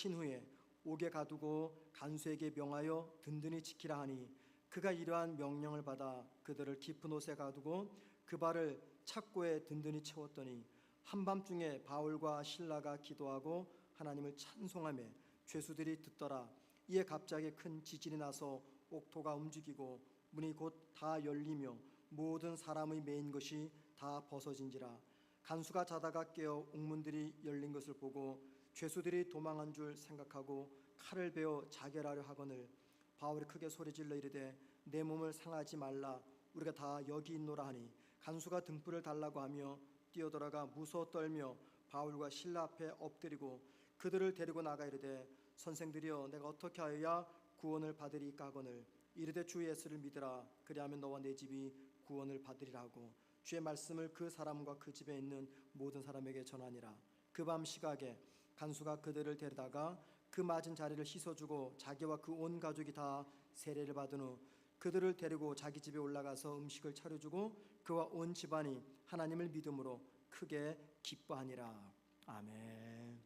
킨 후에 옥에 가두고 간수에게 명하여 든든히 지키라 하니 그가 이러한 명령을 받아 그들을 깊은 옷에 가두고 그 발을 착고에 든든히 채웠더니 한밤중에 바울과 실라가 기도하고 하나님을 찬송하며 죄수들이 듣더라. 이에 갑자기 큰 지진이 나서 옥토가 움직이고 문이 곧 다 열리며 모든 사람의 매인 것이 다 벗어진지라. 간수가 자다가 깨어 옥문들이 열린 것을 보고 죄수들이 도망한 줄 생각하고 칼을 베어 자결하려 하거늘 바울이 크게 소리질러 이르되 내 몸을 상하지 말라 우리가 다 여기 있노라 하니 간수가 등불을 달라고 하며 뛰어들어가 무서워 떨며 바울과 실라 앞에 엎드리고 그들을 데리고 나가 이르되 선생들이여 내가 어떻게 하여야 구원을 받으리까 하거늘 이르되 주 예수를 믿으라 그리하면 너와 내 집이 구원을 받으리라 하고 주의 말씀을 그 사람과 그 집에 있는 모든 사람에게 전하니라. 그 밤 시각에 간수가 그들을 데려다가 그 맞은 자리를 씻어주고 자기와 그 온 가족이 다 세례를 받은 후 그들을 데리고 자기 집에 올라가서 음식을 차려주고 그와 온 집안이 하나님을 믿음으로 크게 기뻐하니라. 아멘.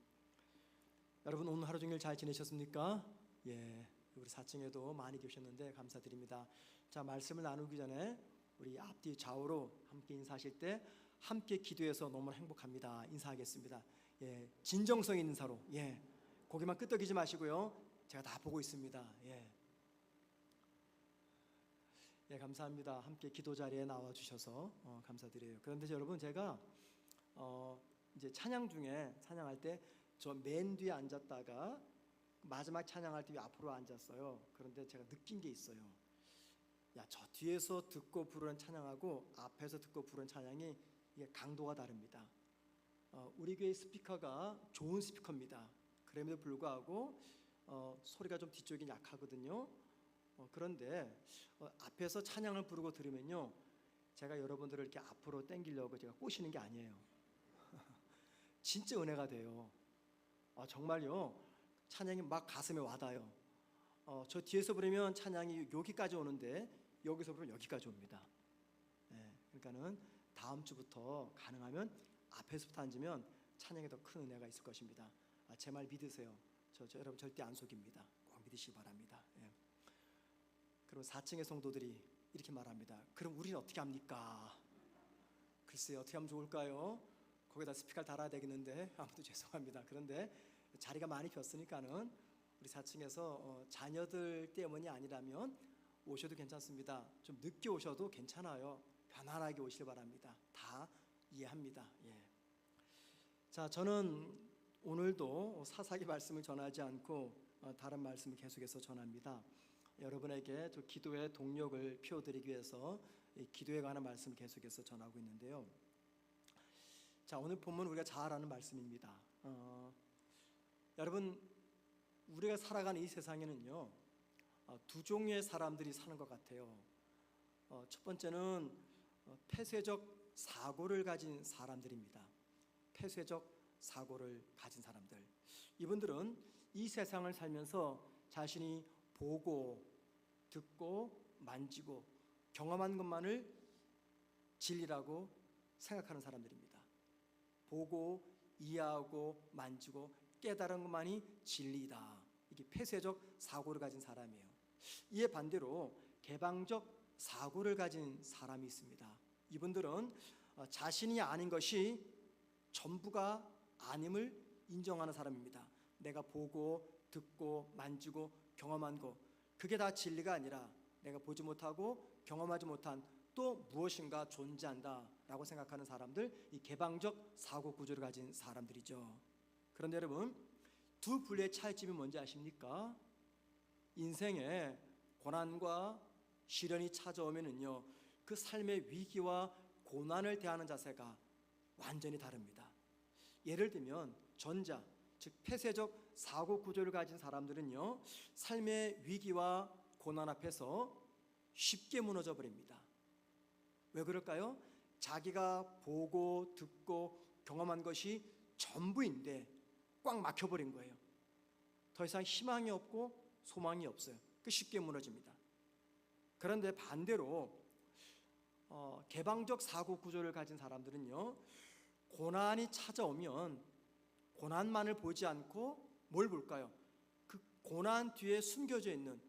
여러분 오늘 하루 종일 잘 지내셨습니까? 예, 우리 4층에도 많이 계셨는데 감사드립니다. 자, 말씀을 나누기 전에 우리 앞뒤 좌우로 함께 인사하실 때 함께 기도해서 너무 행복합니다. 인사하겠습니다. 예, 진정성 있는 인사로. 예, 고개만 끄덕이지 마시고요. 제가 다 보고 있습니다. 예. 예, 감사합니다. 함께 기도 자리에 나와 주셔서 감사드려요. 그런데 여러분 제가 이제 찬양 중에 찬양할 때 저 맨 뒤에 앉았다가 마지막 찬양할 때 앞으로 앉았어요. 그런데 제가 느낀 게 있어요. 야, 저 뒤에서 듣고 부르는 찬양하고 앞에서 듣고 부르는 찬양이 이게 강도가 다릅니다. 우리 교회 스피커가 좋은 스피커입니다. 그럼에도 불구하고 소리가 좀 뒤쪽이 약하거든요. 그런데 앞에서 찬양을 부르고 들으면요, 제가 여러분들을 이렇게 앞으로 당기려고 제가 꼬시는 게 아니에요. 진짜 은혜가 돼요. 정말요, 찬양이 막 가슴에 와닿아요. 저 뒤에서 부르면 찬양이 여기까지 오는데 여기서 부르면 여기까지 옵니다. 네, 그러니까는 다음 주부터 가능하면 앞에서부터 앉으면 찬양에 더 큰 은혜가 있을 것입니다. 제 말 믿으세요. 저 여러분 절대 안 속입니다. 꼭 믿으시기 바랍니다. 예. 그리고 4층의 성도들이 이렇게 말합니다. 그럼 우리는 어떻게 합니까? 글쎄요, 어떻게 하면 좋을까요? 거기다 스피커를 달아야 되겠는데 아무튼 죄송합니다. 그런데 자리가 많이 비었으니까는 우리 4층에서 자녀들 때문이 아니라면 오셔도 괜찮습니다. 좀 늦게 오셔도 괜찮아요. 편안하게 오시길 바랍니다. 다 이해합니다. 예. 자, 저는 오늘도 사사기 말씀을 전하지 않고 다른 말씀을 계속해서 전합니다. 여러분에게 저 기도의 동력을 피워드리기 위해서 기도에 관한 말씀을 계속해서 전하고 있는데요. 자, 오늘 본문 우리가 잘 아는 말씀입니다. 여러분, 우리가 살아가는 이 세상에는요, 두 종류의 사람들이 사는 것 같아요. 첫 번째는 폐쇄적 사고를 가진 사람들입니다. 폐쇄적 사고를 가진 사람들. 이분들은 이 세상을 살면서 자신이 보고 듣고 만지고 경험한 것만을 진리라고 생각하는 사람들입니다. 보고 이해하고 만지고 깨달은 것만이 진리다. 이게 폐쇄적 사고를 가진 사람이에요. 이에 반대로 개방적 사고를 가진 사람이 있습니다. 이분들은 자신이 아닌 것이 전부가 아님을 인정하는 사람입니다. 내가 보고 듣고 만지고 경험한 것, 그게 다 진리가 아니라 내가 보지 못하고 경험하지 못한 또 무엇인가 존재한다 라고 생각하는 사람들, 이 개방적 사고 구조를 가진 사람들이죠. 그런데 여러분, 두 분류의 차이점이 뭔지 아십니까? 인생에 고난과 시련이 찾아오면은요, 그 삶의 위기와 고난을 대하는 자세가 완전히 다릅니다. 예를 들면 전자, 즉 폐쇄적 사고 구조를 가진 사람들은요, 삶의 위기와 고난 앞에서 쉽게 무너져 버립니다. 왜 그럴까요? 자기가 보고 듣고 경험한 것이 전부인데 꽉 막혀버린 거예요. 더 이상 희망이 없고 소망이 없어요. 쉽게 무너집니다. 그런데 반대로 개방적 사고 구조를 가진 사람들은요, 고난이 찾아오면 고난만을 보지 않고 뭘 볼까요? 그 고난 뒤에 숨겨져 있는,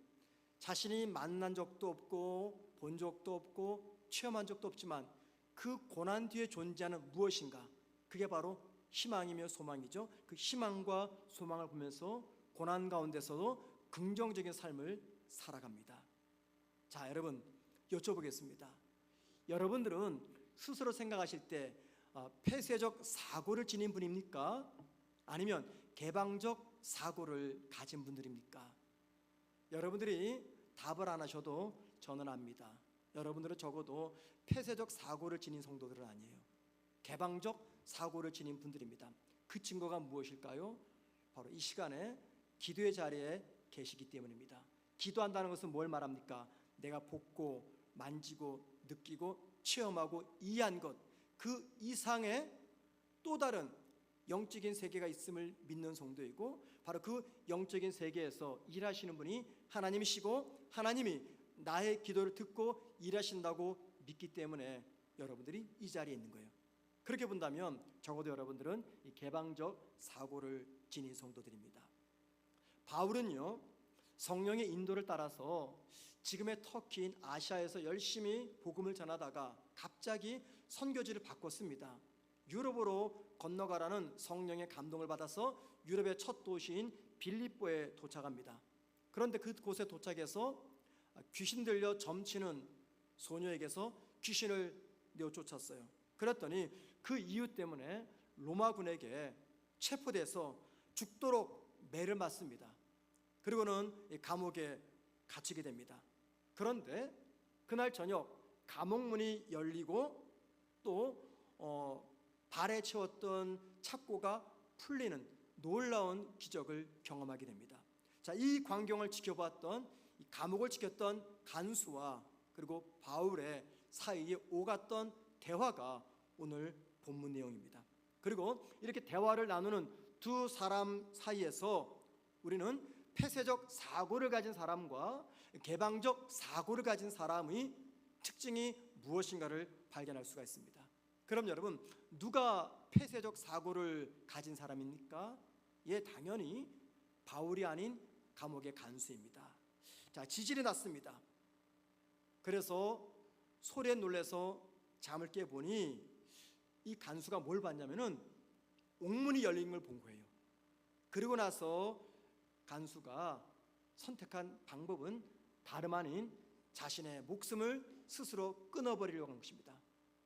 자신이 만난 적도 없고 본 적도 없고 체험한 적도 없지만 그 고난 뒤에 존재하는 무엇인가, 그게 바로 희망이며 소망이죠. 그 희망과 소망을 보면서 고난 가운데서도 긍정적인 삶을 살아갑니다. 자, 여러분 여쭤보겠습니다. 여러분들은 스스로 생각하실 때 폐쇄적 사고를 지닌 분입니까? 아니면 개방적 사고를 가진 분들입니까? 여러분들이 답을 안 하셔도 저는 압니다. 여러분들은 적어도 폐쇄적 사고를 지닌 성도들은 아니에요. 개방적 사고를 지닌 분들입니다. 그 증거가 무엇일까요? 바로 이 시간에 기도의 자리에 계시기 때문입니다. 기도한다는 것은 뭘 말합니까? 내가 보고 만지고 느끼고 체험하고 이해한 것, 그 이상의 또 다른 영적인 세계가 있음을 믿는 성도이고, 바로 그 영적인 세계에서 일하시는 분이 하나님이시고 하나님이 나의 기도를 듣고 일하신다고 믿기 때문에 여러분들이 이 자리에 있는 거예요. 그렇게 본다면 적어도 여러분들은 이 개방적 사고를 지닌 성도들입니다. 바울은요, 성령의 인도를 따라서 지금의 터키인 아시아에서 열심히 복음을 전하다가 갑자기 선교지를 바꿨습니다. 유럽으로 건너가라는 성령의 감동을 받아서 유럽의 첫 도시인 빌립보에 도착합니다. 그런데 그곳에 도착해서 귀신 들려 점치는 소녀에게서 귀신을 내어쫓았어요. 그랬더니 그 이유 때문에 로마군에게 체포돼서 죽도록 매를 맞습니다. 그리고는 감옥에 갇히게 됩니다. 그런데 그날 저녁 감옥문이 열리고 또 발에 채웠던 착고가 풀리는 놀라운 기적을 경험하게 됩니다. 자, 이 광경을 지켜봤던, 이 감옥을 지켰던 간수와 그리고 바울의 사이에 오갔던 대화가 오늘 본문 내용입니다. 그리고 이렇게 대화를 나누는 두 사람 사이에서 우리는 폐쇄적 사고를 가진 사람과 개방적 사고를 가진 사람의 특징이 무엇인가를 발견할 수가 있습니다. 그럼 여러분, 누가 폐쇄적 사고를 가진 사람입니까? 예, 당연히 바울이 아닌 감옥의 간수입니다. 자, 지진이 났습니다. 그래서 소리에 놀라서 잠을 깨보니 이 간수가 뭘 봤냐면은 옥문이 열린 걸 본 거예요. 그리고 나서 간수가 선택한 방법은 다름 아닌 자신의 목숨을 스스로 끊어버리려고 한 것입니다.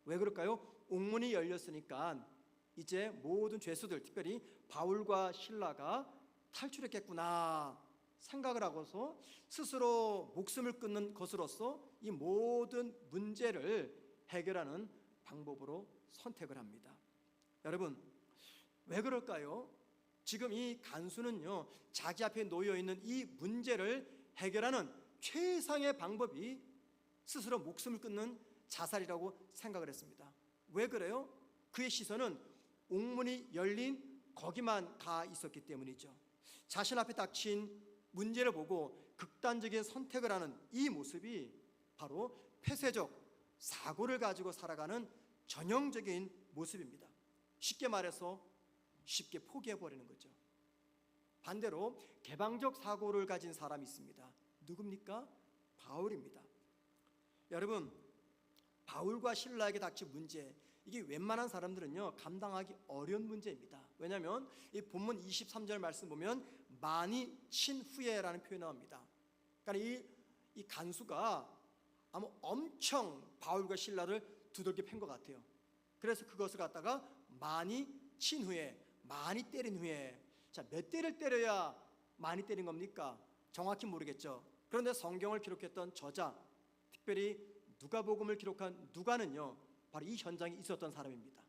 왜 그럴까요? 옥문이 열렸으니까 이제 모든 죄수들, 특별히 바울과 실라가 탈출했겠구나 생각을 하고서 스스로 목숨을 끊는 것으로서 이 모든 문제를 해결하는 방법으로 선택을 합니다. 여러분, 왜 그럴까요? 지금 이 간수는요, 자기 앞에 놓여 있는 이 문제를 해결하는 최상의 방법이 스스로 목숨을 끊는 자살이라고 생각을 했습니다. 왜 그래요? 그의 시선은 옥문이 열린 거기만 가 있었기 때문이죠. 자신 앞에 닥친 문제를 보고 극단적인 선택을 하는 이 모습이 바로 폐쇄적 사고를 가지고 살아가는 전형적인 모습입니다. 쉽게 말해서 쉽게 포기해버리는 거죠. 반대로 개방적 사고를 가진 사람이 있습니다. 누굽니까? 바울입니다. 여러분, 바울과 실라에게 닥친 문제, 이게 웬만한 사람들은요 감당하기 어려운 문제입니다. 왜냐하면 이 본문 23절 말씀 보면 많이 친 후에라는 표현이 나옵니다. 그러니까 이 간수가 아마 엄청 바울과 실라를 두들겨 팬 것 같아요. 그래서 그것을 갖다가 많이 친 후에, 많이 때린 후에, 자, 몇 대를 때려야 많이 때린 겁니까? 정확히 모르겠죠. 그런데 성경을 기록했던 저자, 특별히 누가복음을 기록한 누가는요 바로 이 현장에 있었던 사람입니다.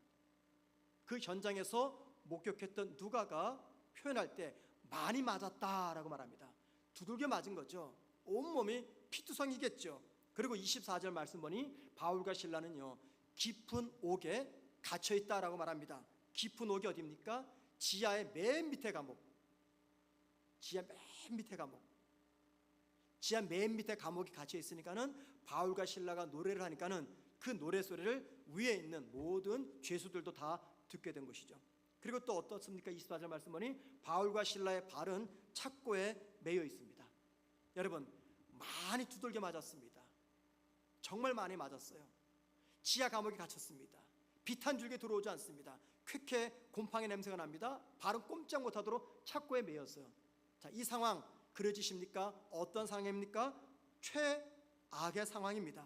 그 현장에서 목격했던 누가가 표현할 때 많이 맞았다라고 말합니다. 두들겨 맞은 거죠. 온몸이 피투성이겠죠. 그리고 24절 말씀 보니 바울과 실라는요 깊은 옥에 갇혀있다라고 말합니다. 깊은 옥이 어디입니까? 지하의 맨 밑에 감옥. 지하 맨 밑에 감옥. 지하 맨 밑에 감옥이 갇혀 있으니까는 바울과 실라가 노래를 하니까는 그 노래 소리를 위에 있는 모든 죄수들도 다 듣게 된 것이죠. 그리고 또 어떻습니까? 24절 말씀 보니 바울과 실라의 발은 착고에 매여 있습니다. 여러분, 많이 두들겨 맞았습니다. 정말 많이 맞았어요. 지하 감옥에 갇혔습니다. 비탄 줄기 들어오지 않습니다. 쾌쾌 곰팡이 냄새가 납니다. 발은 꼼짝 못하도록 착고에 매였어요. 자, 이 상황 그려지십니까? 어떤 상황입니까? 최악의 상황입니다.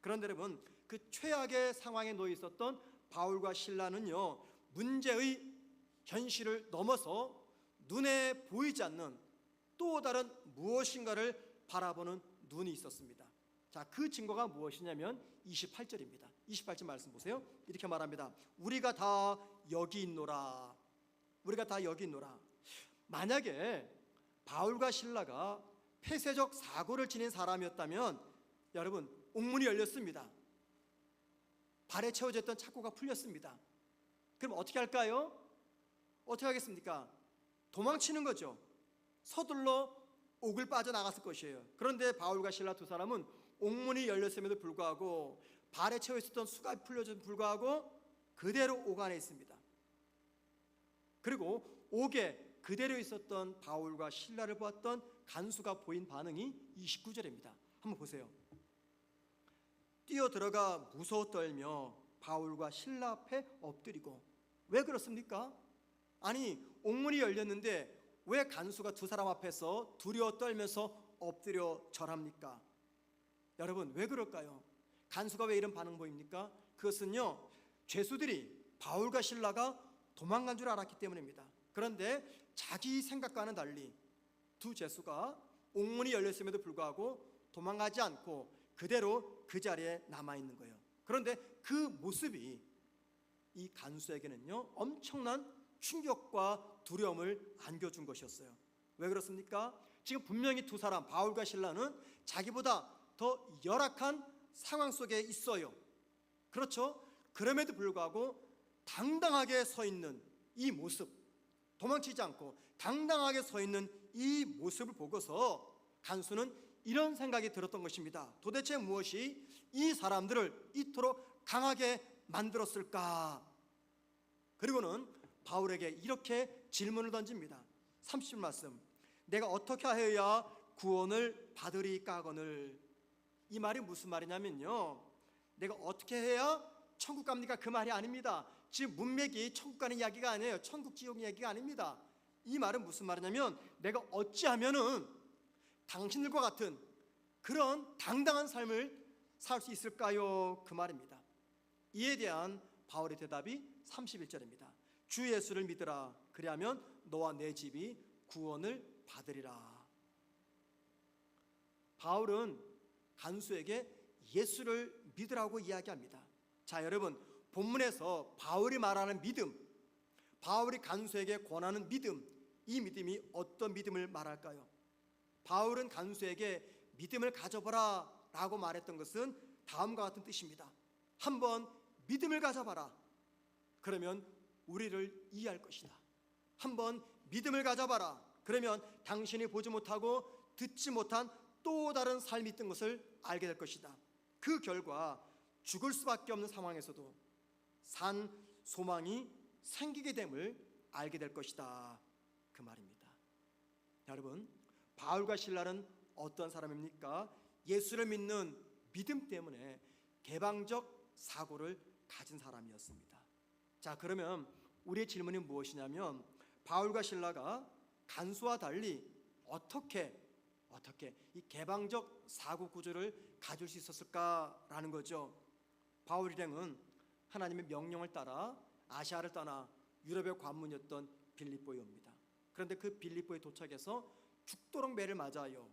그런데 여러분, 그 최악의 상황에 놓여 있었던 바울과 실라는요, 문제의 현실을 넘어서 눈에 보이지 않는 또 다른 무엇인가를 바라보는 눈이 있었습니다. 자, 그 증거가 무엇이냐면 28절입니다. 28절 말씀 보세요. 이렇게 말합니다. 우리가 다 여기 있노라. 우리가 다 여기 있노라. 만약에 바울과 실라가 폐쇄적 사고를 지닌 사람이었다면 여러분, 옥문이 열렸습니다. 발에 채워져 있던 착고가 풀렸습니다. 그럼 어떻게 할까요? 어떻게 하겠습니까? 도망치는 거죠. 서둘러 옥을 빠져나갔을 것이에요. 그런데 바울과 실라 두 사람은 옥문이 열렸음에도 불구하고 발에 채워 있었던 수가 풀려짐에도 불구하고 그대로 옥 안에 있습니다. 그리고 옥에 그대로 있었던 바울과 실라를 보았던 간수가 보인 반응이 29절입니다. 한번 보세요. 뛰어들어가 무서워 떨며 바울과 실라 앞에 엎드리고. 왜 그렇습니까? 아니, 옥문이 열렸는데 왜 간수가 두 사람 앞에서 두려워 떨면서 엎드려 절합니까? 여러분, 왜 그럴까요? 간수가 왜 이런 반응 보입니까? 그것은요, 죄수들이 바울과 실라가 도망간 줄 알았기 때문입니다. 그런데 자기 생각과는 달리 두 죄수가 옥문이 열렸음에도 불구하고 도망가지 않고 그대로 그 자리에 남아있는 거예요. 그런데 그 모습이 이 간수에게는요, 엄청난 충격과 두려움을 안겨준 것이었어요. 왜 그렇습니까? 지금 분명히 두 사람, 바울과 실라는 자기보다 더 열악한 상황 속에 있어요. 그렇죠? 그럼에도 불구하고 당당하게 서 있는 이 모습, 도망치지 않고 당당하게 서 있는 이 모습을 보고서 간수는 이런 생각이 들었던 것입니다. 도대체 무엇이 이 사람들을 이토록 강하게 만들었을까? 그리고는 바울에게 이렇게 질문을 던집니다. 30절 말씀, 내가 어떻게 하여야 구원을 받으리까 하거늘. 이 말이 무슨 말이냐면요, 내가 어떻게 해야 천국 갑니까? 그 말이 아닙니다. 지금 문맥이 천국 가는 이야기가 아니에요. 천국 지옥 이야기가 아닙니다. 이 말은 무슨 말이냐면 내가 어찌하면은 당신들과 같은 그런 당당한 삶을 살 수 있을까요? 그 말입니다. 이에 대한 바울의 대답이 31절입니다. 주 예수를 믿으라. 그리하면 너와 내 집이 구원을 받으리라. 바울은 간수에게 예수를 믿으라고 이야기합니다. 자, 여러분, 본문에서 바울이 말하는 믿음, 바울이 간수에게 권하는 믿음, 이 믿음이 어떤 믿음을 말할까요? 바울은 간수에게 믿음을 가져보라 라고 말했던 것은 다음과 같은 뜻입니다. 한번 믿음을 가져봐라. 그러면 우리를 이해할 것이다. 한번 믿음을 가져봐라. 그러면 당신이 보지 못하고 듣지 못한 또 다른 삶이 있던 것을 알게 될 것이다. 그 결과 죽을 수밖에 없는 상황에서도 산 소망이 생기게 됨을 알게 될 것이다. 그 말입니다. 여러분, 바울과 실라는 어떤 사람입니까? 예수를 믿는 믿음 때문에 개방적 사고를 가진 사람이었습니다. 자, 그러면 우리의 질문이 무엇이냐면 바울과 실라가 간수와 달리 어떻게 이 개방적 사고 구조를 가질 수 있었을까라는 거죠. 바울 일행은 하나님의 명령을 따라 아시아를 떠나 유럽의 관문이었던 빌립보에 옵니다. 그런데 그 빌립보에 도착해서 죽도록 매를 맞아요.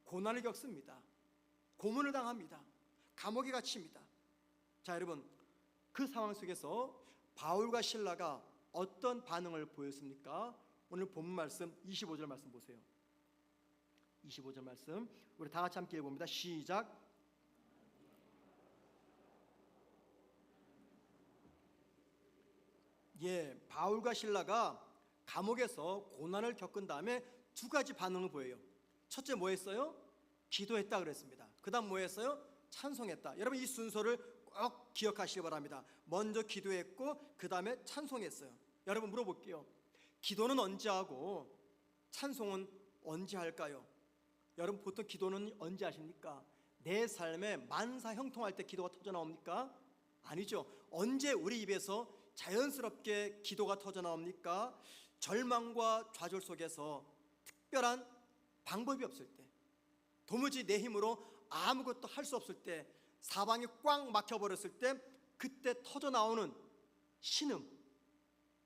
고난을 겪습니다. 고문을 당합니다. 감옥에 갇힙니다. 자, 여러분, 그 상황 속에서 바울과 실라가 어떤 반응을 보였습니까? 오늘 본문 말씀 25절 말씀 보세요. 25절 말씀 우리 다 같이 함께 읽어봅니다. 시작. 예, 바울과 실라가 감옥에서 고난을 겪은 다음에 두 가지 반응을 보여요. 첫째 뭐 했어요? 기도했다 그랬습니다. 그 다음 뭐 했어요? 찬송했다. 여러분, 이 순서를 꼭 기억하시기 바랍니다. 먼저 기도했고 그 다음에 찬송했어요. 여러분 물어볼게요. 기도는 언제 하고 찬송은 언제 할까요? 여러분 보통 기도는 언제 하십니까? 내 삶에 만사 형통할 때 기도가 터져 나옵니까? 아니죠. 언제 우리 입에서 자연스럽게 기도가 터져 나옵니까? 절망과 좌절 속에서 특별한 방법이 없을 때, 도무지 내 힘으로 아무것도 할 수 없을 때, 사방이 꽉 막혀버렸을 때, 그때 터져 나오는 신음,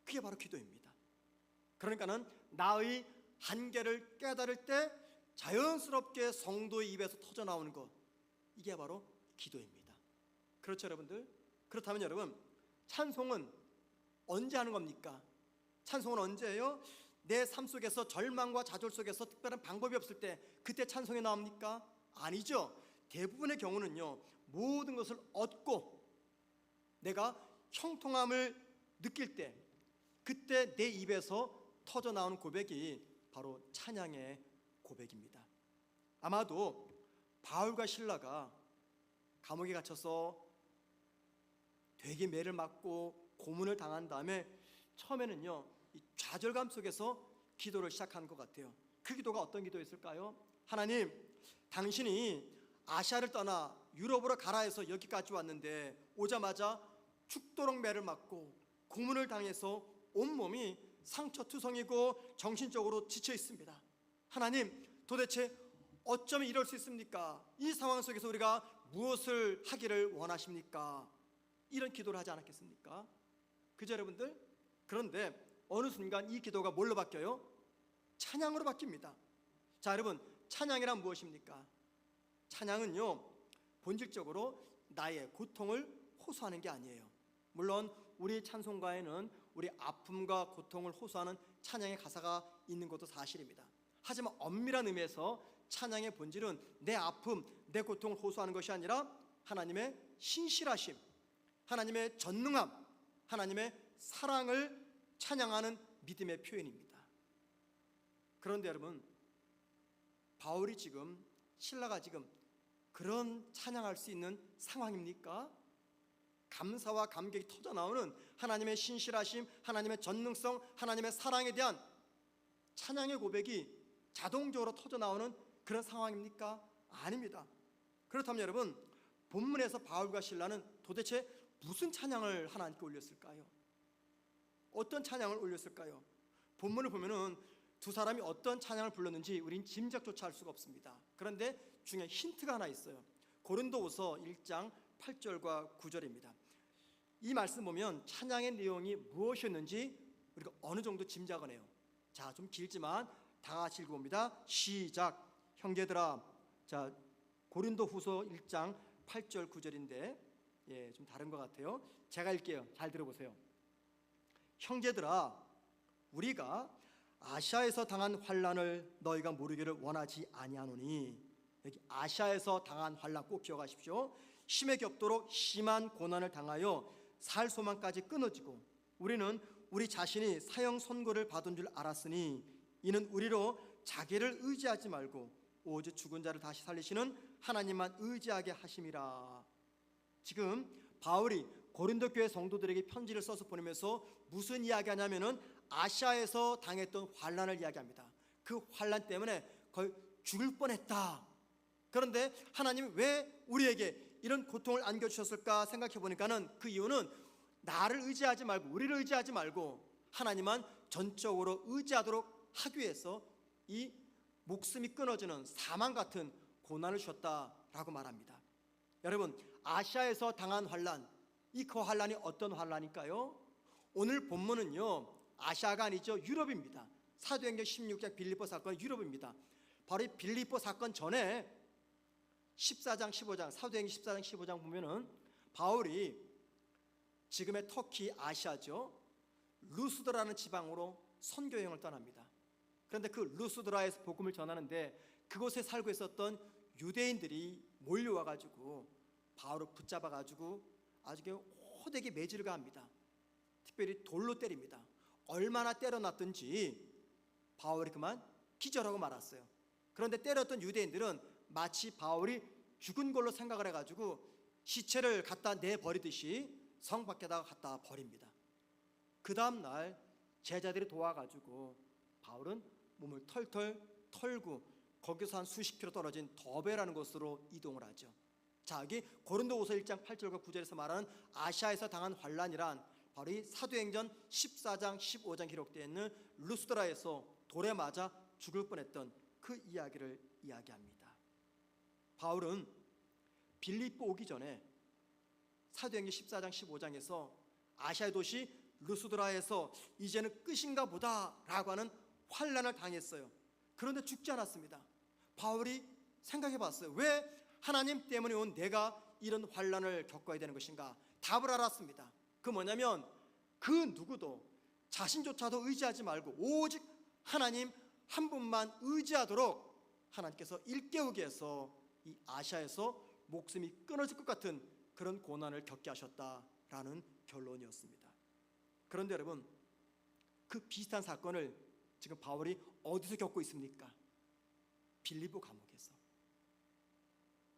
그게 바로 기도입니다. 그러니까는 나의 한계를 깨달을 때 자연스럽게 성도의 입에서 터져 나오는 것, 이게 바로 기도입니다. 그렇죠 여러분들? 그렇다면 여러분, 찬송은 언제 하는 겁니까? 찬송은 언제예요? 내 삶 속에서 절망과 좌절 속에서 특별한 방법이 없을 때 그때 찬송이 나옵니까? 아니죠. 대부분의 경우는요, 모든 것을 얻고 내가 형통함을 느낄 때, 그때 내 입에서 터져 나오는 고백이 바로 찬양의 고백입니다. 아마도 바울과 실라가 감옥에 갇혀서 되게 매를 맞고 고문을 당한 다음에 처음에는요, 이 좌절감 속에서 기도를 시작한 것 같아요. 그 기도가 어떤 기도였을까요? 하나님, 당신이 아시아를 떠나 유럽으로 가라 해서 여기까지 왔는데 오자마자 죽도록 매를 맞고 고문을 당해서 온몸이 상처투성이고 정신적으로 지쳐 있습니다. 하나님, 도대체 어쩌면 이럴 수 있습니까? 이 상황 속에서 우리가 무엇을 하기를 원하십니까? 이런 기도를 하지 않았겠습니까? 그죠 여러분들? 그런데 어느 순간 이 기도가 뭘로 바뀌어요? 찬양으로 바뀝니다. 자 여러분, 찬양이란 무엇입니까? 찬양은요, 본질적으로 나의 고통을 호소하는 게 아니에요. 물론 우리 찬송가에는 우리 아픔과 고통을 호소하는 찬양의 가사가 있는 것도 사실입니다. 하지만 엄밀한 의미에서 찬양의 본질은 내 아픔, 내 고통을 호소하는 것이 아니라 하나님의 신실하심, 하나님의 전능함, 하나님의 사랑을 찬양하는 믿음의 표현입니다. 그런데 여러분, 바울이 지금, 실라가 지금 그런 찬양할 수 있는 상황입니까? 감사와 감격이 터져 나오는 하나님의 신실하심, 하나님의 전능성, 하나님의 사랑에 대한 찬양의 고백이 자동적으로 터져 나오는 그런 상황입니까? 아닙니다. 그렇다면 여러분, 본문에서 바울과 실라는 도대체 무슨 찬양을 하나님께 올렸을까요? 어떤 찬양을 올렸을까요? 본문을 보면은 두 사람이 어떤 찬양을 불렀는지 우린 짐작조차 할 수가 없습니다. 그런데 중에 힌트가 하나 있어요. 고린도후서 1장 8절과 9절입니다. 이 말씀 보면 찬양의 내용이 무엇이었는지 우리가 어느 정도 짐작을 해요. 자, 좀 길지만 다 같이 읽어봅니다. 시작. 형제들아. 자, 고린도후서 1장 8절 9절인데 좀 다른 것 같아요. 제가 읽게요. 잘 들어보세요. 형제들아, 우리가 아시아에서 당한 환난을 너희가 모르기를 원하지 아니하노니, 여기 아시아에서 당한 환난 꼭 기억하십시오. 심에 겹도록 심한 고난을 당하여 살 소망까지 끊어지고 우리는 우리 자신이 사형 선고를 받은 줄 알았으니 이는 우리로 자기를 의지하지 말고 오직 죽은 자를 다시 살리시는 하나님만 의지하게 하심이라. 지금 바울이 고린도 교회 성도들에게 편지를 써서 보내면서 무슨 이야기하냐면은 아시아에서 당했던 환난을 이야기합니다. 그 환난 때문에 거의 죽을 뻔했다. 그런데 하나님이 왜 우리에게 이런 고통을 안겨주셨을까 생각해 보니까는 그 이유는 나를 의지하지 말고, 우리를 의지하지 말고 하나님만 전적으로 의지하도록 하기 위해서 이 목숨이 끊어지는 사망 같은 고난을 주셨다라고 말합니다. 여러분, 아시아에서 당한 환난, 이 그 환난이 어떤 환난일까요? 오늘 본문은요, 아시아가 아니죠, 유럽입니다. 사도행전 16장 빌립보 사건은 유럽입니다. 바로 이 빌립보 사건 전에 14장 15장, 사도행전 14장 15장 보면은 바울이 지금의 터키 아시아죠, 루스드라는 지방으로 선교 여행을 떠납니다. 그런데 그 루스드라에서 복음을 전하는데 그곳에 살고 있었던 유대인들이 몰려와 가지고 바울을 붙잡아 가지고 아주 호되게 매질을 가합니다. 특별히 돌로 때립니다. 얼마나 때려놨든지 바울이 그만 기절하고 말았어요. 그런데 때렸던 유대인들은 마치 바울이 죽은 걸로 생각을 해가지고 시체를 갖다 내버리듯이 성 밖에다가 갖다 버립니다. 그 다음 날 제자들이 도와가지고 바울은 몸을 털털 털고 거기서 한 수십 킬로 떨어진 더베라는 곳으로 이동을 하죠. 자, 여기 고린도후서 1장 8절과 9절에서 말하는 아시아에서 당한 환란이란 바로 이 사도행전 14장 15장 기록되어 있는 루스드라에서 돌에 맞아 죽을 뻔했던 그 이야기를 이야기합니다. 바울은 빌립보 오기 전에 사도행전 14장 15장에서 아시아의 도시 루스드라에서 이제는 끝인가 보다라고 하는 환란을 당했어요. 그런데 죽지 않았습니다. 바울이 생각해 봤어요. 왜 하나님 때문에 온 내가 이런 환란을 겪어야 되는 것인가? 답을 알았습니다. 그 뭐냐면 그 누구도 자신조차도 의지하지 말고 오직 하나님 한 분만 의지하도록 하나님께서 일깨우게 해서 이 아시아에서 목숨이 끊어질 것 같은 그런 고난을 겪게 하셨다라는 결론이었습니다. 그런데 여러분, 그 비슷한 사건을 지금 바울이 어디서 겪고 있습니까? 빌립보 감옥에서.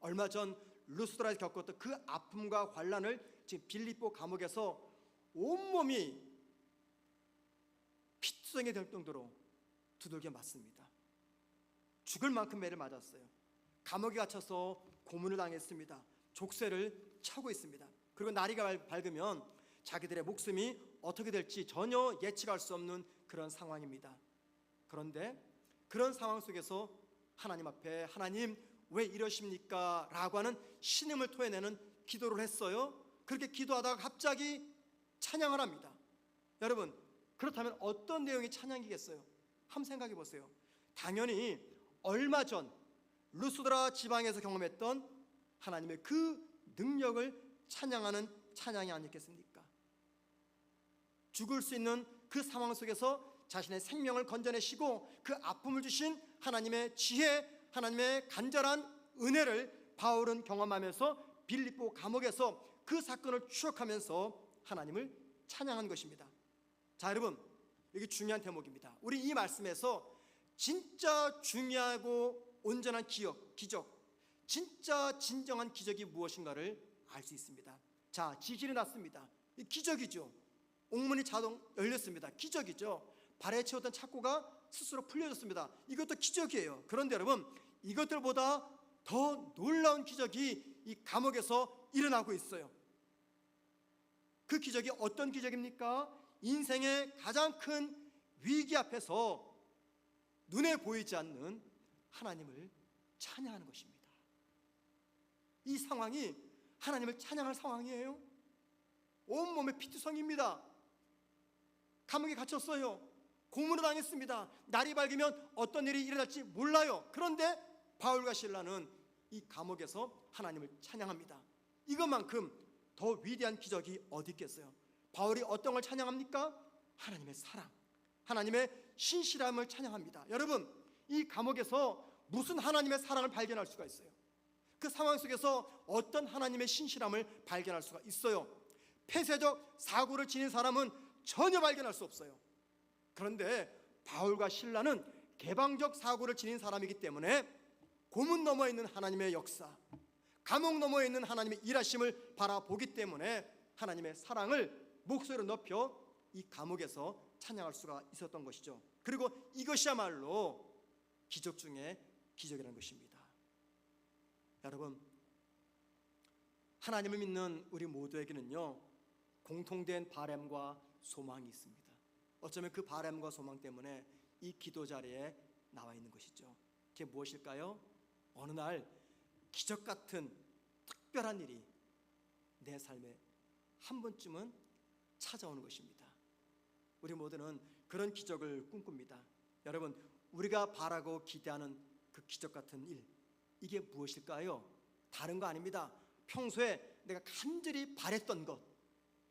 얼마 전 루스드라에서 겪었던 그 아픔과 환란을 지금 빌립보 감옥에서 온몸이 피투성이 될 정도로 두들겨 맞습니다. 죽을 만큼 매를 맞았어요. 감옥에 갇혀서 고문을 당했습니다. 족쇄를 차고 있습니다. 그리고 날이 밝으면 자기들의 목숨이 어떻게 될지 전혀 예측할 수 없는 그런 상황입니다. 그런데 그런 상황 속에서 하나님 앞에 하나님 왜 이러십니까? 라고 하는 신음을 토해내는 기도를 했어요. 그렇게 기도하다가 갑자기 찬양을 합니다. 여러분, 그렇다면 어떤 내용이 찬양이겠어요? 한번 생각해 보세요. 당연히 얼마 전 루스드라 지방에서 경험했던 하나님의 그 능력을 찬양하는 찬양이 아니겠습니까? 죽을 수 있는 그 상황 속에서 자신의 생명을 건져내시고 그 아픔을 주신 하나님의 지혜, 하나님의 간절한 은혜를 바울은 경험하면서 빌립보 감옥에서 그 사건을 추억하면서 하나님을 찬양한 것입니다. 자, 여러분, 여기 중요한 대목입니다. 우리 이 말씀에서 진짜 중요하고 온전한 기적, 진짜 진정한 기적이 무엇인가를 알 수 있습니다. 자, 지진이 났습니다. 이 기적이죠. 옥문이 자동 열렸습니다. 기적이죠. 발에 채웠던 착고가 스스로 풀려졌습니다. 이것도 기적이에요. 그런데 여러분, 이것들보다 더 놀라운 기적이 이 감옥에서 일어나고 있어요. 그 기적이 어떤 기적입니까? 인생의 가장 큰 위기 앞에서 눈에 보이지 않는 하나님을 찬양하는 것입니다. 이 상황이 하나님을 찬양할 상황이에요. 온몸에 피투성입니다. 감옥에 갇혔어요. 고문을 당했습니다. 날이 밝으면 어떤 일이 일어날지 몰라요. 그런데 바울과 실라는 이 감옥에서 하나님을 찬양합니다. 이것만큼 더 위대한 기적이 어디 있겠어요? 바울이 어떤 걸 찬양합니까? 하나님의 사랑, 하나님의 신실함을 찬양합니다. 여러분, 이 감옥에서 무슨 하나님의 사랑을 발견할 수가 있어요? 그 상황 속에서 어떤 하나님의 신실함을 발견할 수가 있어요? 폐쇄적 사고를 지닌 사람은 전혀 발견할 수 없어요. 그런데 바울과 실라는 개방적 사고를 지닌 사람이기 때문에 고문 너머에 있는 하나님의 역사, 감옥 너머에 있는 하나님의 일하심을 바라보기 때문에 하나님의 사랑을 목소리로 높여 이 감옥에서 찬양할 수가 있었던 것이죠. 그리고 이것이야말로 기적 중에 기적이라는 것입니다. 여러분, 하나님을 믿는 우리 모두에게는요, 공통된 바람과 소망이 있습니다. 어쩌면 그 바람과 소망 때문에 이 기도 자리에 나와 있는 것이죠. 그게 무엇일까요? 어느 날 기적 같은 특별한 일이 내 삶에 한 번쯤은 찾아오는 것입니다. 우리 모두는 그런 기적을 꿈꿉니다. 여러분, 우리가 바라고 기대하는 그 기적 같은 일, 이게 무엇일까요? 다른 거 아닙니다. 평소에 내가 간절히 바랬던 것,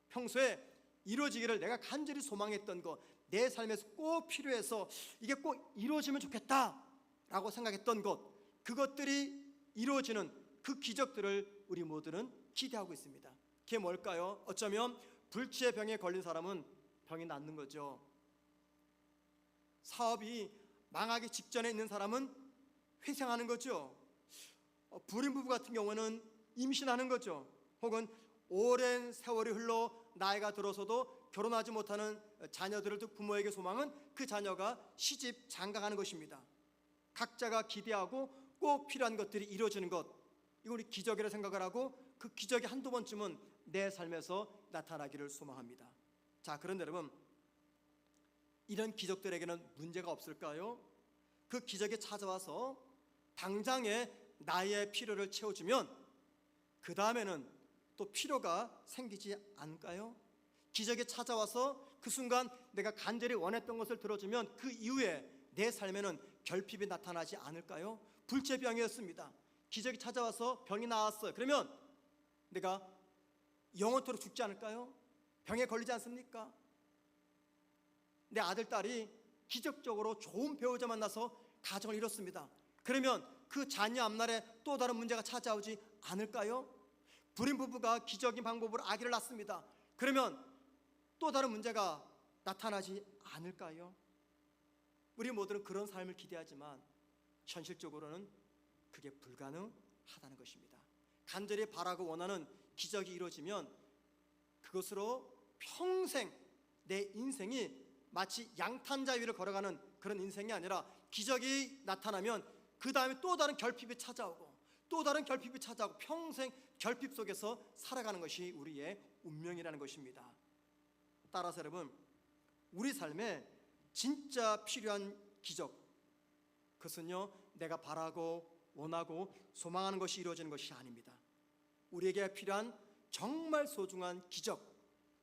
평소에 이루어지기를 내가 간절히 소망했던 것, 내 삶에서 꼭 필요해서 이게 꼭 이루어지면 좋겠다라고 생각했던 것, 그것들이 이루어지는 그 기적들을 우리 모두는 기대하고 있습니다. 그게 뭘까요? 어쩌면 불치의 병에 걸린 사람은 병이 낫는 거죠. 사업이 망하기 직전에 있는 사람은 회생하는 거죠. 불임 부부 같은 경우는 임신하는 거죠. 혹은 오랜 세월이 흘러 나이가 들어서도 결혼하지 못하는 자녀들을 둔 부모에게 소망은 그 자녀가 시집 장가가는 것입니다. 각자가 기대하고 꼭 필요한 것들이 이루어지는 것, 이거 우리 기적이라 생각을 하고 그 기적이 한두 번쯤은 내 삶에서 나타나기를 소망합니다. 자, 그런데 여러분, 이런 기적들에게는 문제가 없을까요? 그 기적이 찾아와서 당장에 나의 필요를 채워주면 그 다음에는 또 필요가 생기지 않을까요? 기적이 찾아와서 그 순간 내가 간절히 원했던 것을 들어주면 그 이후에 내 삶에는 결핍이 나타나지 않을까요? 불치병이었습니다. 기적이 찾아와서 병이 나았어요. 그러면 내가 영원토록 죽지 않을까요? 병에 걸리지 않습니까? 내 아들, 딸이 기적적으로 좋은 배우자 만나서 가정을 이뤘습니다. 그러면 그 자녀 앞날에 또 다른 문제가 찾아오지 않을까요? 불임 부부가 기적인 방법으로 아기를 낳습니다. 그러면 또 다른 문제가 나타나지 않을까요? 우리 모두는 그런 삶을 기대하지만 현실적으로는 그게 불가능하다는 것입니다. 간절히 바라고 원하는 기적이 이루어지면 그것으로 평생 내 인생이 마치 양탄자 위를 걸어가는 그런 인생이 아니라 기적이 나타나면 그 다음에 또 다른 결핍이 찾아오고 또 다른 결핍이 찾아오고 평생 결핍 속에서 살아가는 것이 우리의 운명이라는 것입니다. 따라서 여러분, 우리 삶에 진짜 필요한 기적, 그것은요 내가 바라고 원하고 소망하는 것이 이루어지는 것이 아닙니다. 우리에게 필요한 정말 소중한 기적,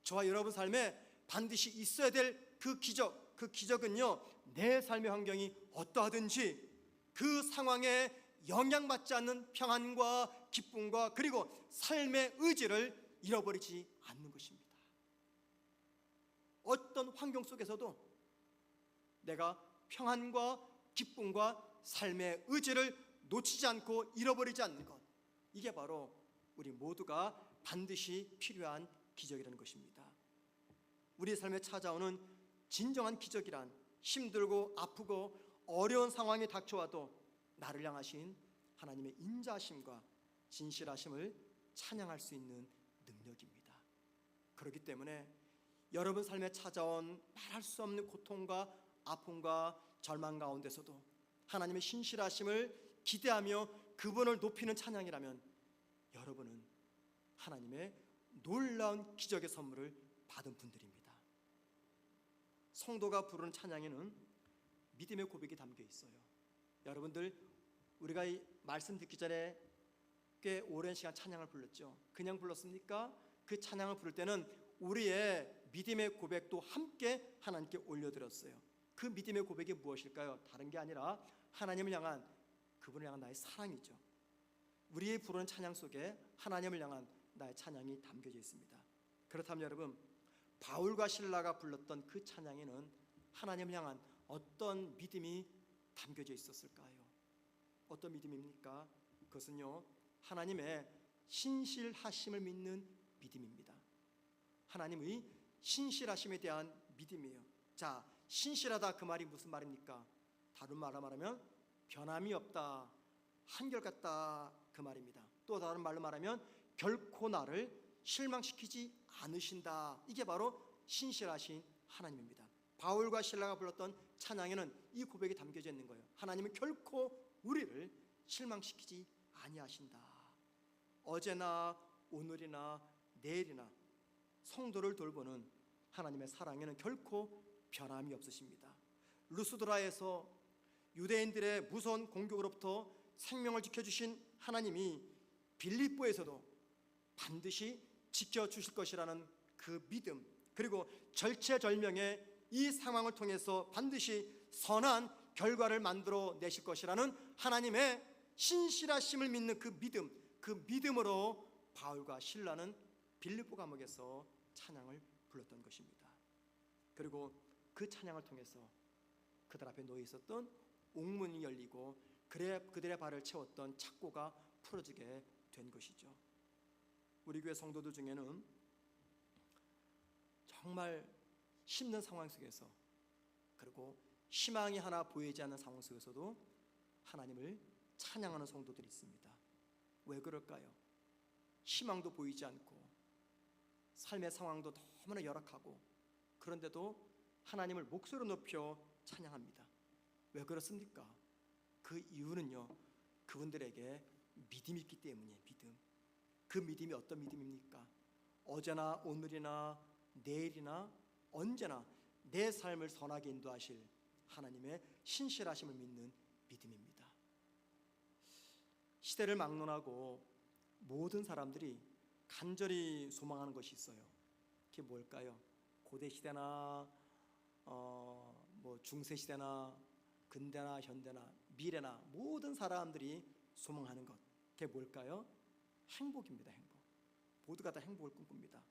저와 여러분 삶에 반드시 있어야 될 그 기적, 그 기적은요 내 삶의 환경이 어떠하든지 그 상황에 영향받지 않는 평안과 기쁨과 그리고 삶의 의지를 잃어버리지 않는 것입니다. 어떤 환경 속에서도 내가 평안과 기쁨과 삶의 의지를 놓치지 않고 잃어버리지 않는 것, 이게 바로 우리 모두가 반드시 필요한 기적이라는 것입니다. 우리 삶에 찾아오는 진정한 기적이란 힘들고 아프고 어려운 상황이 닥쳐와도 나를 향하신 하나님의 인자하심과 진실하심을 찬양할 수 있는 능력입니다. 그렇기 때문에 여러분 삶에 찾아온 말할 수 없는 고통과 아픔과 절망 가운데서도 하나님의 신실하심을 기대하며 그분을 높이는 찬양이라면 여러분은 하나님의 놀라운 기적의 선물을 받은 분들입니다. 성도가 부르는 찬양에는 믿음의 고백이 담겨 있어요. 여러분들, 우리가 이 말씀 듣기 전에 꽤 오랜 시간 찬양을 불렀죠. 그냥 불렀습니까? 그 찬양을 부를 때는 우리의 믿음의 고백도 함께 하나님께 올려드렸어요. 그 믿음의 고백이 무엇일까요? 다른 게 아니라 하나님을 향한, 그분을 향한 나의 사랑이죠. 우리의 부르는 찬양 속에 하나님을 향한 나의 찬양이 담겨져 있습니다. 그렇다면 여러분, 바울과 신라가 불렀던 그 찬양에는 하나님을 향한 어떤 믿음이 담겨져 있었을까요? 어떤 믿음입니까? 그것은요 하나님의 신실하심을 믿는 믿음입니다. 하나님의 신실하심에 대한 믿음이에요. 자, 신실하다, 그 말이 무슨 말입니까? 다른 말로 말하면 변함이 없다, 한결같다, 그 말입니다. 또 다른 말로 말하면 결코 나를 실망시키지 않으신다, 이게 바로 신실하신 하나님입니다. 바울과 신라가 불렀던 찬양에는 이 고백이 담겨져 있는 거예요. 하나님은 결코 우리를 실망시키지 아니하신다. 어제나 오늘이나 내일이나 성도를 돌보는 하나님의 사랑에는 결코 변함이 없으십니다. 루스드라에서 유대인들의 무서운 공격으로부터 생명을 지켜주신 하나님이 빌립보에서도 반드시 지켜주실 것이라는 그 믿음, 그리고 절체절명의 이 상황을 통해서 반드시 선한 결과를 만들어 내실 것이라는 하나님의 신실하심을 믿는 그 믿음, 그 믿음으로 바울과 신라는 빌립보 감옥에서 찬양을 불렀던 것입니다. 그리고 그 찬양을 통해서 그들 앞에 놓여 있었던 옥문이 열리고 그들의 발을 채웠던 착고가 풀어지게 된 것이죠. 우리 교회 성도들 중에는 정말 힘든 상황 속에서, 그리고 희망이 하나 보이지 않는 상황 속에서도 하나님을 찬양하는 성도들이 있습니다. 왜 그럴까요? 희망도 보이지 않고 삶의 상황도 너무나 열악하고, 그런데도 하나님을 목소리로 높여 찬양합니다. 왜 그렇습니까? 그 이유는요, 그분들에게 믿음이 있기 때문이에요. 믿음. 그 믿음이 어떤 믿음입니까? 어제나 오늘이나 내일이나 언제나 내 삶을 선하게 인도하실 하나님의 신실하심을 믿는 믿음입니다. 시대를 막론하고 모든 사람들이 간절히 소망하는 것이 있어요. 그게 뭘까요? 고대 시대나 중세 시대나 근대나 현대나 미래나 모든 사람들이 소망하는 것, 그게 뭘까요? 행복입니다. 행복. 모두가 다 행복을 꿈꿉니다.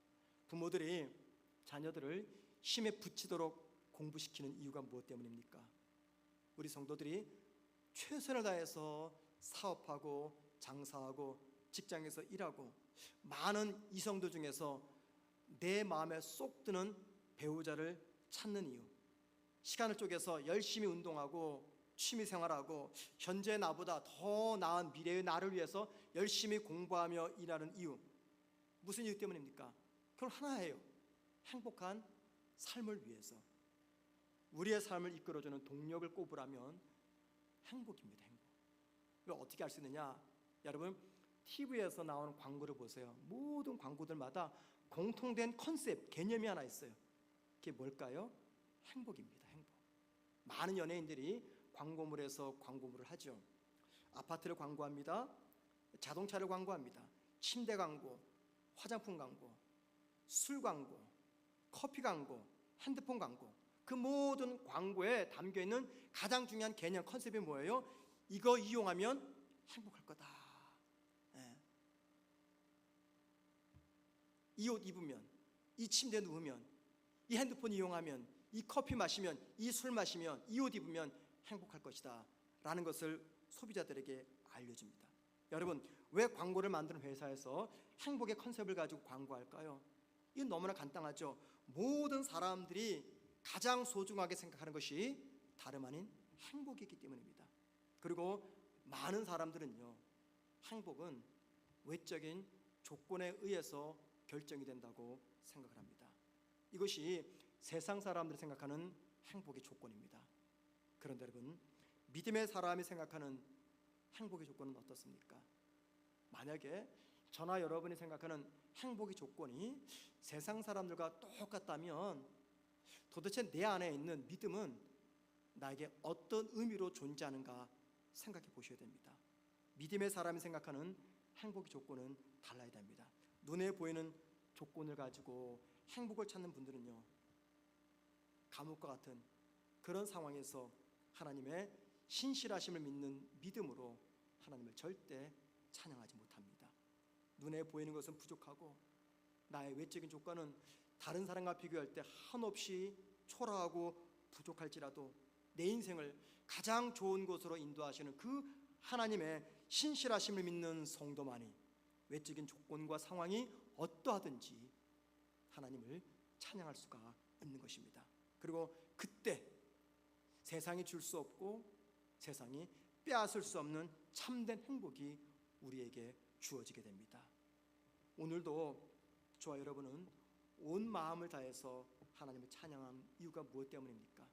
부모들이 자녀들을 힘에 부치도록 공부시키는 이유가 무엇 때문입니까? 우리 성도들이 최선을 다해서 사업하고 장사하고 직장에서 일하고 많은 이성도 중에서 내 마음에 쏙 드는 배우자를 찾는 이유, 시간을 쪼개서 열심히 운동하고 취미생활하고 현재 나보다 더 나은 미래의 나를 위해서 열심히 공부하며 일하는 이유, 무슨 이유 때문입니까? 그건 하나예요. 행복한 삶을 위해서. 우리의 삶을 이끌어주는 동력을 꼽으라면 행복입니다. 행복. 이걸 어떻게 알 수 있느냐? 여러분, TV에서 나오는 광고를 보세요. 모든 광고들마다 공통된 컨셉, 개념이 하나 있어요. 그게 뭘까요? 행복입니다. 행복. 많은 연예인들이 광고물에서 광고물을 하죠. 아파트를 광고합니다. 자동차를 광고합니다. 침대 광고, 화장품 광고, 술 광고, 커피 광고, 핸드폰 광고, 그 모든 광고에 담겨있는 가장 중요한 개념, 컨셉이 뭐예요? 이거 이용하면 행복할 거다. 이 옷 입으면, 이 침대 누우면, 이 핸드폰 이용하면, 이 커피 마시면, 이 술 마시면, 이 옷 입으면 행복할 것이다 라는 것을 소비자들에게 알려줍니다. 여러분, 왜 광고를 만드는 회사에서 행복의 컨셉을 가지고 광고할까요? 이건 너무나 간단하죠. 모든 사람들이 가장 소중하게 생각하는 것이 다름 아닌 행복이기 때문입니다. 그리고 많은 사람들은요, 행복은 외적인 조건에 의해서 결정이 된다고 생각을 합니다. 이것이 세상 사람들이 생각하는 행복의 조건입니다. 그런데 여러분, 믿음의 사람이 생각하는 행복의 조건은 어떻습니까? 만약에 저나 여러분이 생각하는 행복의 조건이 세상 사람들과 똑같다면 도대체 내 안에 있는 믿음은 나에게 어떤 의미로 존재하는가 생각해 보셔야 됩니다. 믿음의 사람이 생각하는 행복의 조건은 달라야 됩니다. 눈에 보이는 조건을 가지고 행복을 찾는 분들은요, 감옥과 같은 그런 상황에서 하나님의 신실하심을 믿는 믿음으로 하나님을 절대 찬양하지 못합니다. 눈에 보이는 것은 부족하고 나의 외적인 조건은 다른 사람과 비교할 때 한없이 초라하고 부족할지라도 내 인생을 가장 좋은 곳으로 인도하시는 그 하나님의 신실하심을 믿는 성도만이 외적인 조건과 상황이 어떠하든지 하나님을 찬양할 수가 있는 것입니다. 그리고 그때 세상이 줄 수 없고 세상이 빼앗을 수 없는 참된 행복이 우리에게 주어지게 됩니다. 오늘도 저와 여러분은 온 마음을 다해서 하나님을 찬양한 이유가 무엇 때문입니까?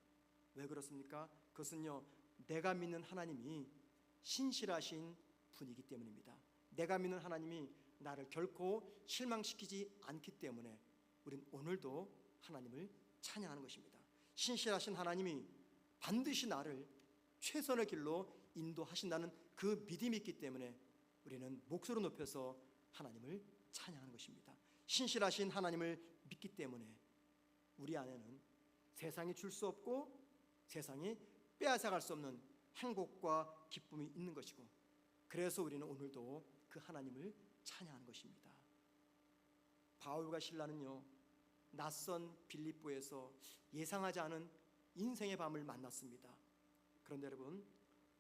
왜 그렇습니까? 그것은요, 내가 믿는 하나님이 신실하신 분이기 때문입니다. 내가 믿는 하나님이 나를 결코 실망시키지 않기 때문에 우리는 오늘도 하나님을 찬양하는 것입니다. 신실하신 하나님이 반드시 나를 최선의 길로 인도하신다는 그 믿음이 있기 때문에 우리는 목소리 높여서 하나님을 찬양하는 것입니다. 신실하신 하나님을 믿기 때문에 우리 안에는 세상이 줄 수 없고 세상이 빼앗아갈 수 없는 행복과 기쁨이 있는 것이고, 그래서 우리는 오늘도 그 하나님을 찬양하는 것입니다. 바울과 실라는요, 낯선 빌립보에서 예상하지 않은 인생의 밤을 만났습니다. 그런데 여러분,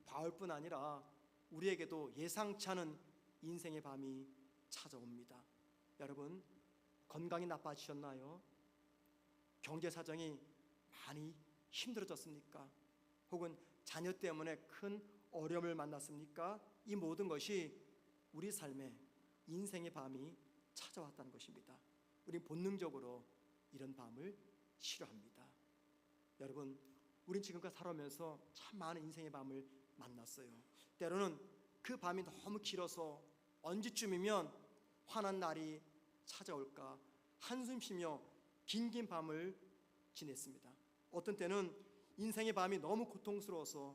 바울뿐 아니라 우리에게도 예상치 않은 인생의 밤이 찾아옵니다. 여러분, 건강이 나빠지셨나요? 경제 사정이 많이 힘들어졌습니까? 혹은 자녀 때문에 큰 어려움을 만났습니까? 이 모든 것이 우리 삶에 인생의 밤이 찾아왔다는 것입니다. 우린 본능적으로 이런 밤을 싫어합니다. 여러분, 우린 지금까지 살아오면서 참 많은 인생의 밤을 만났어요. 때로는 그 밤이 너무 길어서 언제쯤이면 환한 날이 찾아올까 한숨 쉬며 긴긴 밤을 지냈습니다. 어떤 때는 인생의 밤이 너무 고통스러워서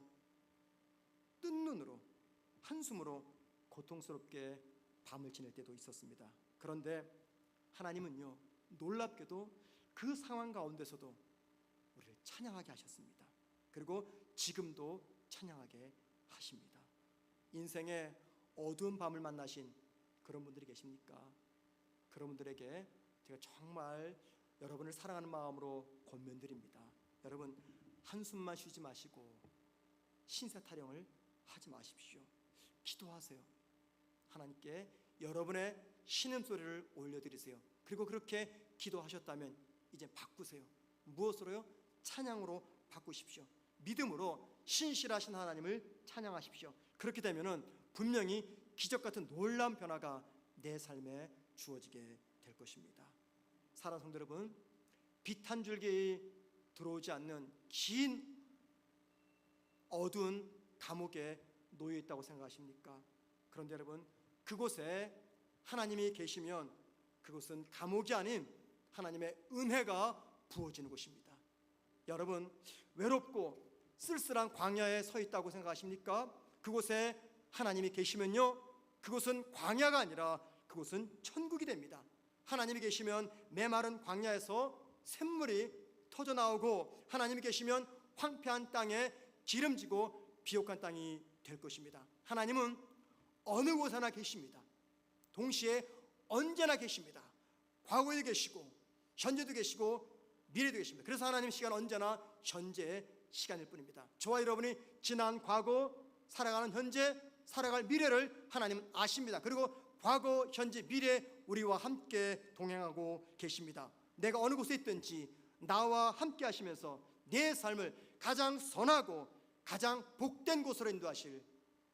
뜬 눈으로 한숨으로 고통스럽게 밤을 지낼 때도 있었습니다. 그런데 하나님은요, 놀랍게도 그 상황 가운데서도 우리를 찬양하게 하셨습니다. 그리고 지금도 찬양하게 하십니다. 인생의 어두운 밤을 만나신 그런 분들이 계십니까? 그런 분들에게 제가 정말 여러분을 사랑하는 마음으로 권면드립니다. 여러분, 한숨만 쉬지 마시고 신세 타령을 하지 마십시오. 기도하세요. 하나님께 여러분의 신음소리를 올려드리세요. 그리고 그렇게 기도하셨다면 이제 바꾸세요. 무엇으로요? 찬양으로 바꾸십시오. 믿음으로 신실하신 하나님을 찬양하십시오. 그렇게 되면은 분명히 기적같은 놀라운 변화가 내 삶에 주어지게 될 것입니다. 사랑하는 성도 여러분, 빛 한 줄기 들어오지 않는 긴 어두운 감옥에 놓여 있다고 생각하십니까? 그런데 여러분, 그곳에 하나님이 계시면 그곳은 감옥이 아닌 하나님의 은혜가 부어지는 곳입니다. 여러분, 외롭고 쓸쓸한 광야에 서 있다고 생각하십니까? 그곳에 하나님이 계시면요, 그곳은 광야가 아니라 그곳은 천국이 됩니다. 하나님이 계시면 메마른 광야에서 샘물이 터져나오고, 하나님이 계시면 황폐한 땅에 기름지고 비옥한 땅이 될 것입니다. 하나님은 어느 곳에나 계십니다. 동시에 언제나 계십니다. 과거에도 계시고 현재도 계시고 미래도 계십니다. 그래서 하나님 시간은 언제나 현재의 시간일 뿐입니다. 저와 여러분이 지난 과거, 살아가는 현재, 살아갈 미래를 하나님은 아십니다. 그리고 과거, 현재, 미래 우리와 함께 동행하고 계십니다. 내가 어느 곳에 있든지 나와 함께 하시면서 내 삶을 가장 선하고 가장 복된 곳으로 인도하실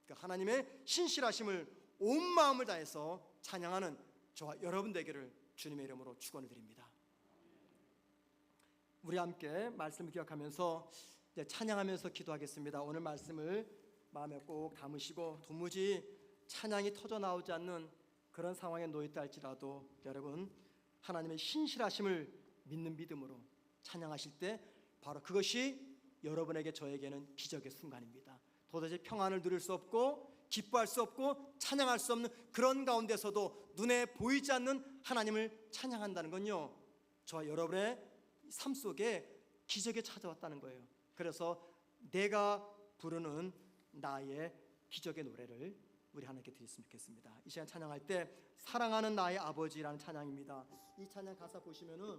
그 하나님의 신실하심을 온 마음을 다해서 찬양하는 저와 여러분 되기를 주님의 이름으로 축원을 드립니다. 우리 함께 말씀을 기억하면서 이제 찬양하면서 기도하겠습니다. 오늘 말씀을 마음에 꼭 담으시고, 도무지 찬양이 터져 나오지 않는 그런 상황에 놓였다 할지라도 여러분, 하나님의 신실하심을 믿는 믿음으로 찬양하실 때 바로 그것이 여러분에게, 저에게는 기적의 순간입니다. 도대체 평안을 누릴 수 없고 기뻐할 수 없고 찬양할 수 없는 그런 가운데서도 눈에 보이지 않는 하나님을 찬양한다는 건요, 저와 여러분의 삶 속에 기적이 찾아왔다는 거예요. 그래서 내가 부르는 나의 기적의 노래를 우리 하나님께 드렸으면 좋겠습니다. 이 시간 찬양할 때 사랑하는 나의 아버지라는 찬양입니다. 이 찬양 가사 보시면은